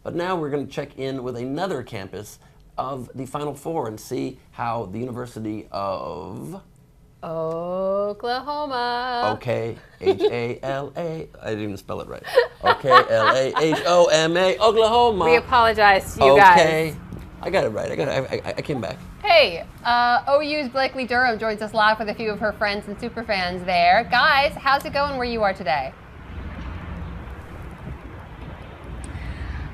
But now we're going to check in with another campus of the Final Four and see how the University of Oklahoma. Okay, H-A-L-A. I didn't even spell it right. O-K-L-A-H-O-M-A, Oklahoma. We apologize to you guys. Okay. I got it right. I came back. Hey, OU's Blakely Durham joins us live with a few of her friends and super fans there. Guys, how's it going where you are today?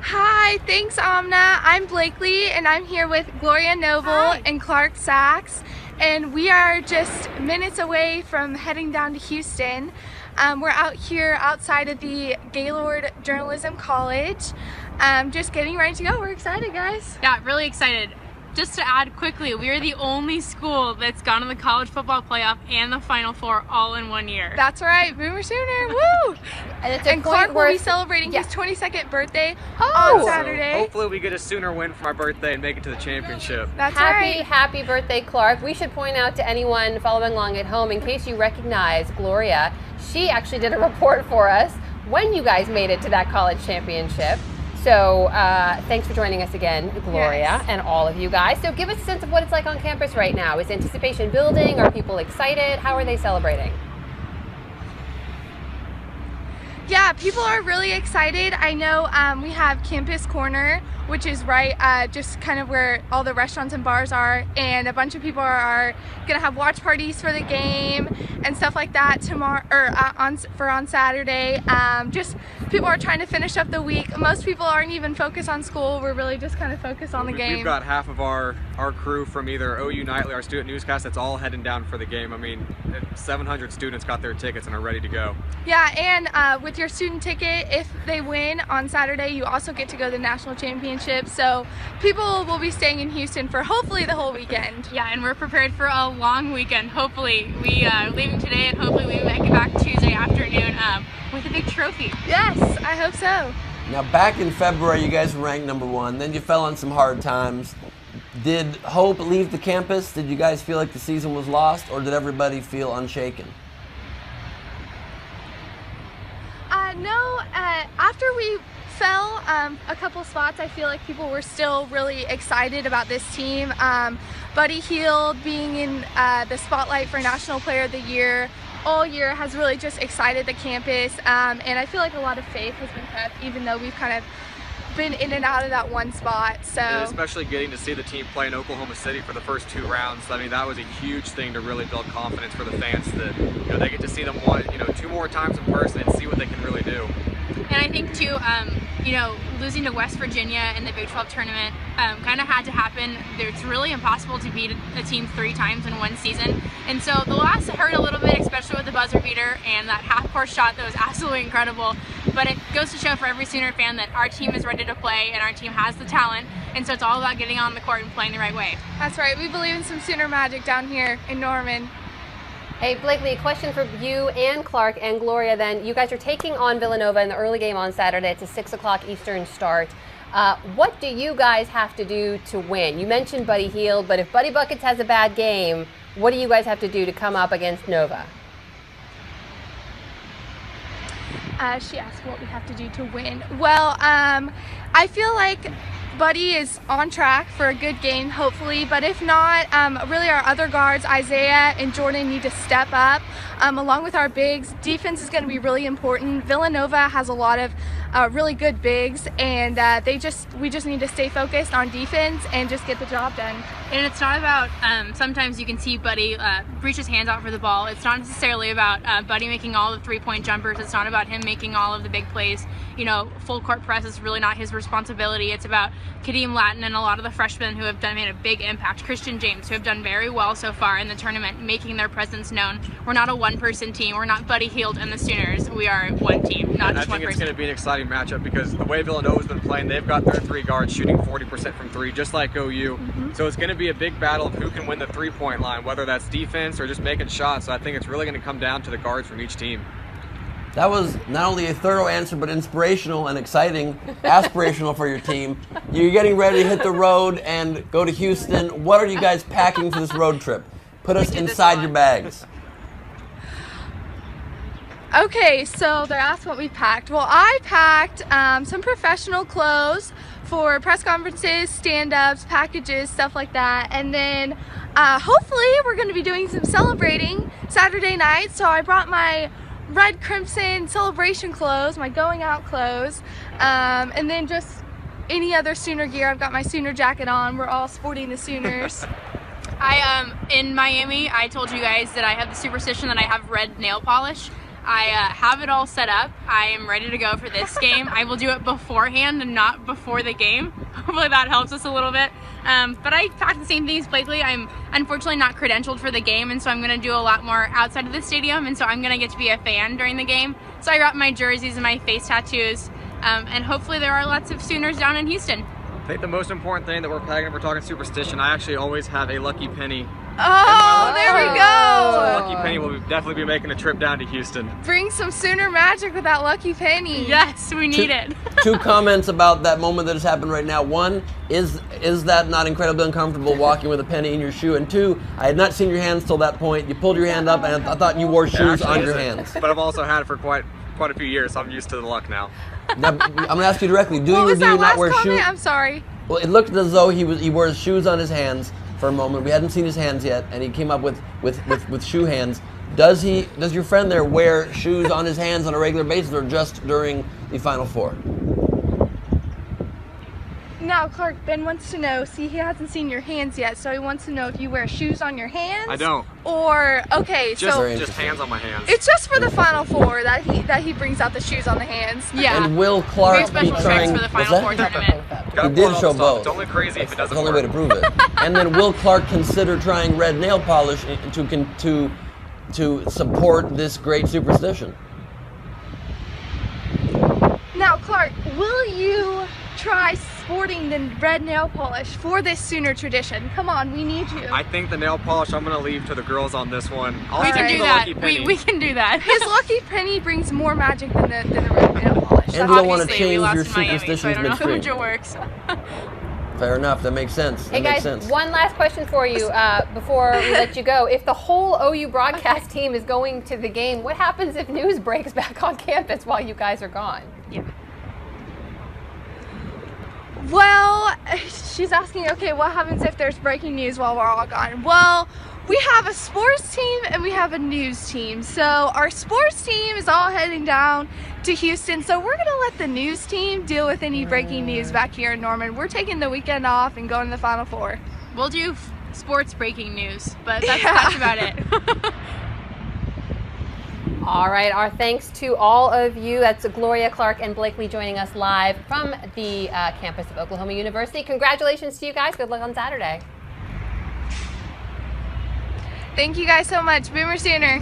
Hi, thanks Amna. I'm Blakely and I'm here with Gloria Noble and Clark Sachs, and we are just minutes away from heading down to Houston. We're out here outside of the Gaylord Journalism College, just getting ready to go. We're excited, guys. Yeah, really excited. Just to add quickly, we are the only school that's gone to the college football playoff and the Final Four all in 1 year. That's right, Boomer Sooner, woo! And Clark will be celebrating his 22nd birthday on Saturday. So hopefully we get a Sooner win for our birthday and make it to the championship. That's right. Happy birthday, Clark. We should point out to anyone following along at home, in case you recognize Gloria, she actually did a report for us when you guys made it to that college championship. So thanks for joining us again, Gloria, and all of you guys. So give us a sense of what it's like on campus right now. Is anticipation building? Are people excited? How are they celebrating? Yeah, people are really excited. I know we have Campus Corner, which is right just kind of where all the restaurants and bars are, and a bunch of people are gonna have watch parties for the game and stuff like that tomorrow, or on Saturday. Just people are trying to finish up the week. Most people aren't even focused on school. We're really just kind of focused on the game. We've got half of our crew from either OU Nightly, our student newscast, that's all heading down for the game. I mean, 700 students got their tickets and are ready to go. Yeah, and with your student ticket, if they win on Saturday, you also get to go to the national championship. So people will be staying in Houston for hopefully the whole weekend. Yeah, and we're prepared for a long weekend. Hopefully, we are leaving today, and hopefully we make it back Tuesday afternoon with a big trophy. Yes, I hope so. Now, back in February, you guys were ranked #1. Then you fell on some hard times. Did hope leave the campus? Did you guys feel like the season was lost, or did everybody feel unshaken? No, after we fell a couple spots, I feel like people were still really excited about this team. Buddy Hield being in the spotlight for National Player of the Year all year has really just excited the campus, and I feel like a lot of faith has been kept, even though we've kind of been in and out of that one spot. So, and especially getting to see the team play in Oklahoma City for the first 2 rounds. I mean, that was a huge thing to really build confidence for the fans, that they get to see them 2 more times in person and see what they can really do. And I think too, losing to West Virginia in the Big 12 tournament kind of had to happen. It's really impossible to beat a team 3 times in one season. And so the loss hurt a little bit, especially with the buzzer beater and that half-court shot that was absolutely incredible. But it goes to show for every Sooner fan that our team is ready to play and our team has the talent. And so it's all about getting on the court and playing the right way. That's right. We believe in some Sooner magic down here in Norman. Hey, Blakely, a question for you and Clark and Gloria then. You guys are taking on Villanova in the early game on Saturday. It's a 6 o'clock Eastern start. What do you guys have to do to win? You mentioned Buddy Hield, but if Buddy Buckets has a bad game, what do you guys have to do to come up against Nova? She asked what we have to do to win. Well, I feel like Buddy is on track for a good game, hopefully, but if not, really our other guards, Isaiah and Jordan, need to step up. Along with our bigs, defense is going to be really important. Villanova has a lot of really good bigs, and we just need to stay focused on defense and just get the job done. And it's not about, sometimes you can see Buddy reach his hands out for the ball. It's not necessarily about Buddy making all the 3-point jumpers. It's not about him making all of the big plays. Full court press is really not his responsibility. It's about Kadeem Latin and a lot of the freshmen who have made a big impact. Christian James, who have done very well so far in the tournament, making their presence known. We're not a one-person team. We're not Buddy Hield and the Sooners. We are one team, not just one person. I think it's going to be an exciting matchup because the way Villanova's been playing, they've got their 3 guards shooting 40% from 3, just like OU. So it's going to be a big battle of who can win the 3-point line, whether that's defense or just making shots. So I think it's really going to come down to the guards from each team. That was not only a thorough answer, but inspirational and exciting, aspirational for your team. You're getting ready to hit the road and go to Houston. What are you guys packing for this road trip? Put us inside your bags. Okay, so they're asking what we packed. Well, I packed some professional clothes for press conferences, stand-ups, packages, stuff like that. And then hopefully we're going to be doing some celebrating Saturday night. So I brought my red crimson celebration clothes, my going out clothes, and then just any other Sooner gear. I've got my Sooner jacket on. We're all sporting the Sooners. In Miami, I told you guys that I have the superstition that I have red nail polish. I have it all set up. I am ready to go for this game. I will do it beforehand and not before the game. Hopefully that helps us a little bit. But I packed the same things, Blakely. I'm unfortunately not credentialed for the game, and so I'm going to do a lot more outside of the stadium, and so I'm going to get to be a fan during the game. So I got my jerseys and my face tattoos, and hopefully there are lots of Sooners down in Houston. I think the most important thing that we're packing, if we're talking superstition, I actually always have a lucky penny. Oh, there we So go. lucky penny will definitely be making a trip down to Houston. Bring some Sooner magic with that lucky penny. Yes, we need it. 2 comments about that moment that has happened right now. 1, is that not incredibly uncomfortable walking with a penny in your shoe? And 2, I had not seen your hands till that point. You pulled your hand up, and I thought you wore shoes It on actually your isn't. hands. But I've also had it for quite a few years, so I'm used to the luck now. Now, I'm going to ask you directly. Do What you or was do you that not last wear comment? shoes? I'm sorry. Well, it looked as though he wore his shoes on his hands for a moment. We hadn't seen his hands yet, and he came up with shoe hands. Does your friend there wear shoes on his hands on a regular basis, or just during the Final Four? Now, Clark, Ben wants to know, see, he hasn't seen your hands yet, so he wants to know if you wear shoes on your hands. I don't. Or, okay, Just, so just hands on my hands. it's just for the Final Four that he brings out the shoes on the hands. Yeah. And will Very Clark be special tricks trying? for the what's Final that? Four tournament. Gotta He pour did it on show the top. both. It's only crazy if it That's doesn't the only way to work. prove it. And then will Clark consider trying red nail polish to support this great superstition? Now, Clark, will you try sporting the red nail polish for this Sooner tradition? Come on, we need you. I think the nail polish I'm going to leave to the girls on this one. I'll We stick can to do the that. lucky penny. We can do that. His lucky penny brings more magic than the red nail polish. And you don't want to Obviously, we change lost your in Miami, so I superstitions don't know how much midstream. it works. Fair enough. That makes sense. Hey That makes guys, sense. one last question for you before we let you go. If the whole OU broadcast team is going to the game, what happens if news breaks back on campus while you guys are gone? Yeah. Well, she's asking, okay, what happens if there's breaking news while we're all gone? Well, we have a sports team and we have a news team. So our sports team is all heading down to Houston. So we're going to let the news team deal with any breaking news back here in Norman. We're taking the weekend off and going to the Final Four. We'll do sports breaking news, but that's about it. All right, our thanks to all of you. That's Gloria, Clark, and Blakely joining us live from the campus of Oklahoma University. Congratulations to you guys. Good luck on Saturday. Thank you guys so much. Boomer Sooner.